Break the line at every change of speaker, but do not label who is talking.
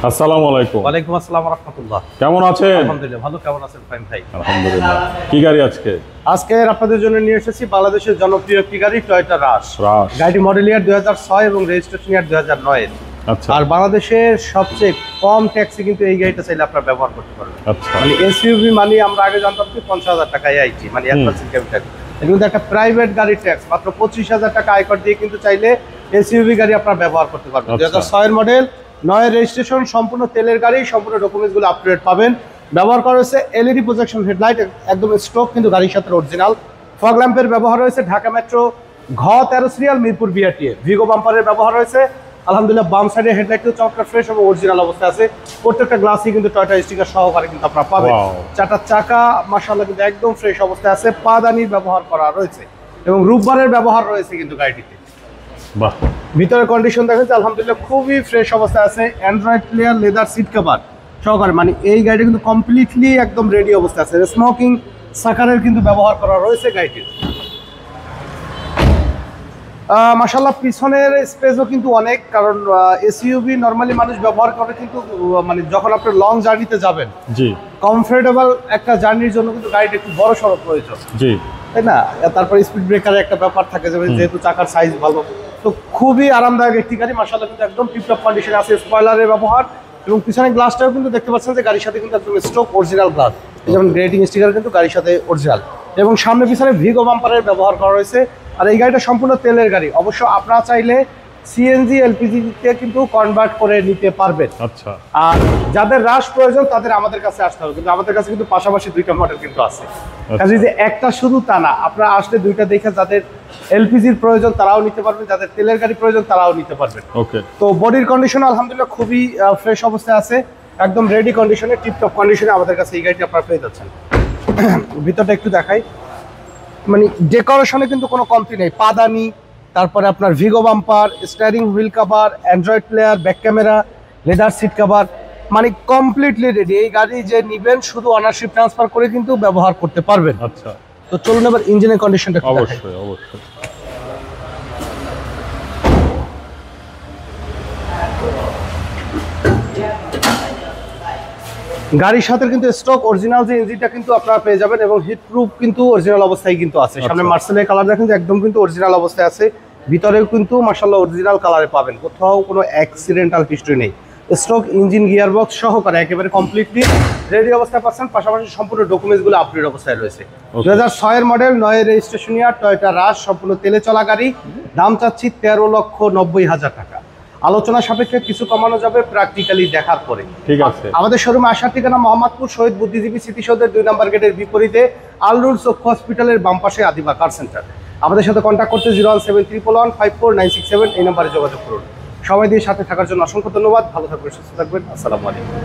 আসসালামু আলাইকুম।
ওয়ালাইকুম আসসালাম ওয়া রাহমাতুল্লাহ।
কেমন আছেন?
আলহামদুলিল্লাহ ভালো। কেমন আছেন ফাহিম ভাই?
আলহামদুলিল্লাহ। কি গাড়ি আজকে?
আজকে আপনাদের জন্য নিয়ে এসেছি বাংলাদেশের জনপ্রিয় একটি গাড়ি টয়োটা রাশ। গাড়িটি মডেল ইয়ার 2006 এবং রেজিস্ট্রেশন ইয়ার 2009 এর।
আচ্ছা।
আর বাংলাদেশের সবচেয়ে কম ট্যাক্সে কিন্তু এই গাড়িটা চাইলে আপনারা ব্যবহার করতে পারবেন।
আচ্ছা।
মানে এসইউভি মানে আমরা আগে জানতাম কি 50,000 টাকা আইটি মানে 1% ক্যাপিটাল। কিন্তু একটা প্রাইভেট গাড়ির ট্যাক্স মাত্র 25,000 টাকা আয়কর দিয়ে কিন্তু চাইলে এসইউভি গাড়ি আপনারা ব্যবহার করতে পারবেন। 2006 এর মডেল, 9 এর রেজিস্ট্রেশন, সম্পূর্ণ তেলের গাড়ি, সম্পূর্ণ ডকুমেন্টসগুলো আপ টু ডেট পাবেন। ব্যবহার করা হয়েছে এলইডি প্রজেকশন হেডলাইট, একদম স্টক কিন্তু গাড়ির সাথে অরিজিনাল। ফগ ল্যাম্পের ব্যবহার রয়েছে ঢাকা মেট্রো ঘ 13 সিরিয়াল মিরপুর বিআরটিএ। ভিগো বাম্পারের ব্যবহার রয়েছে আলহামদুলিল্লাহ। বাম সাইডের হেডলাইটও চমৎকার ফ্রেশ এবং অরিজিনাল অবস্থায় আছে। প্রত্যেকটা গ্লাসই কিন্তু টয়োটা স্টিকার সহকারে কিন্তু আপনারা পাবেন। চারটা চাকা মাশাআল্লাহ কিন্তু একদম ফ্রেশ অবস্থায় আছে। পাদানির ব্যবহার করা রয়েছে এবং রূপবারের ব্যবহার রয়েছে কিন্তু গাড়িটিতে।
বাহ।
ভিতরের কন্ডিশন দেখেন যে আলহামদুলিল্লাহ খুবই ফ্রেশ অবস্থায় আছে। Android player, leather seat cover সহকারে, মানে এই গাড়িটা কিন্তু কমপ্লিটলি একদম রেডি অবস্থায় আছে। স্মোকিং সাকারের কিন্তু ব্যবহার করা রয়েছে গাড়িটির। মাশাআল্লাহ পিছনের স্পেসও কিন্তু অনেক, কারণ এসইউভি নরমালি মানুষ ব্যবহার করে কিন্তু মানে যখন আপনি লং জার্নিতে যাবেন,
জি,
কমফোর্টেবল একটা জার্নির জন্য কিন্তু গাড়িটা একটু বড় সড়ো প্রয়োজন,
জি,
তাই না? তারপর স্পিড ব্রেকারের একটা ব্যাপার থাকে যেহেতু চাকার সাইজ ভালো, তো খুবই আরামদায়ক একটি গাড়ি। মাশাআল্লাহ কিন্তু একদম টিপটপ কন্ডিশনে আছে। স্পয়লারের ব্যবহার এবং পিছনের গ্লাসটাও কিন্তু দেখতে পাচ্ছেন যে গাড়ির সাথে কিন্তু একদম স্টক অরিজিনাল গ্লাস, যেমন গ্রেটিং স্টিকার কিন্তু গাড়ির সাথে অরিজিনাল। এবং সামনে পিছনে ভিগো বাম্পারের ব্যবহার করা রয়েছে। আর এই গাড়িটা সম্পূর্ণ তেলের গাড়ি। অবশ্য আপনারা চাইলে সিএনজি এলপিজিতে কিন্তু কনভার্ট করে নিতে পারবেন।
আচ্ছা।
আর যাদের রাশ প্রয়োজন তাদের আমাদের কাছে আসতে হবে, কিন্তু আমাদের কাছে কিন্তু পাশাপাশি দুইটা মডেল কিন্তু আছে। কাজে যে একটা শুধু তা না, আপনারা আসলে দুইটা দেখে যাদের এলপিজির প্রয়োজন তারাও নিতে পারবেন, যাদের তেলের গাড়ি প্রয়োজন তারাও নিতে পারবেন।
ওকে।
তো বডির কন্ডিশন আলহামদুলিল্লাহ খুবই ফ্রেশ অবস্থায় আছে, একদম রেডি কন্ডিশনে, টিপটপ কন্ডিশনে আমাদের কাছে এই গাড়িটি আপনারা পেয়ে যাচ্ছেন। ভিতরটা একটু দেখাই, মানে ডেকোরেশনে কিন্তু কোনো কমতি নেই। পাদানি, তারপরে আপনার Vigo bumper, steering wheel cover, Android player, back camera, leather seat cover, মানে কমপ্লিটলি রেডি। এই গাড়ি যে নিবেন শুধু অনারশিপ ট্রান্সফার করে কিন্তু ব্যবহার করতে পারবেন।
আচ্ছা।
তো চলুন এবার ইঞ্জিনের কন্ডিশনটা
অবশ্যই অবশ্যই।
গাড়ির সাথে কিন্তু স্টক অরিজিনাল যে ইঞ্জিনটা কিন্তু আপনারা পেয়ে যাবেন এবং হিট প্রুফ কিন্তু অরিজিনাল অবস্থায় কিন্তু আছে। সামনে মার্সেলের কালার দেখেন যে একদম কিন্তু অরিজিনাল অবস্থায় আছে। ভিতরেও কিন্তু মাশাআল্লাহ অরিজিনাল কালারে পাবেন, কোথাও কোনো অ্যাক্সিডেন্টাল হিস্ট্রি নেই। স্টক ইঞ্জিন গিয়ার বক্স সহকারে একেবারে কমপ্লিটলি রেডি অবস্থায় পাচ্ছেন। পাশাপাশি সম্পূর্ণ ডকুমেন্টসগুলো আপডেট অবস্থায় রয়েছে। 2006 এর মডেল, 9 এর রেজিস্ট্রেশন ইয়ার, টয়োটা রাশ, সম্পূর্ণ তেলে চলা গাড়ি। দাম চাচ্ছি 13,90,000 টাকা। আলোচনা সাপেক্ষে কিছু কমানো যাবে প্র্যাকটিক্যালি দেখার পরে।
ঠিক আছে। আমাদের
শোরুমে আসার ঠিকানা মোহাম্মদপুর শহীদ বুদ্ধিজীবী স্মৃতিসৌধের 2 নম্বর গেটের বিপরীতে আলনুর চক্ষু হসপিটালের বাম পাশে আদিবা কার সেন্টার। আমাদের সাথে কন্ট্যাক্ট করতে 01731154967 এই নম্বরে যোগাযোগ করুন। সময় দিয়ে সাথে থাকার জন্য অসংখ্য ধন্যবাদ। ভালো থাকবেন, সুস্থ থাকবেন। আসসালামু আলাইকুম।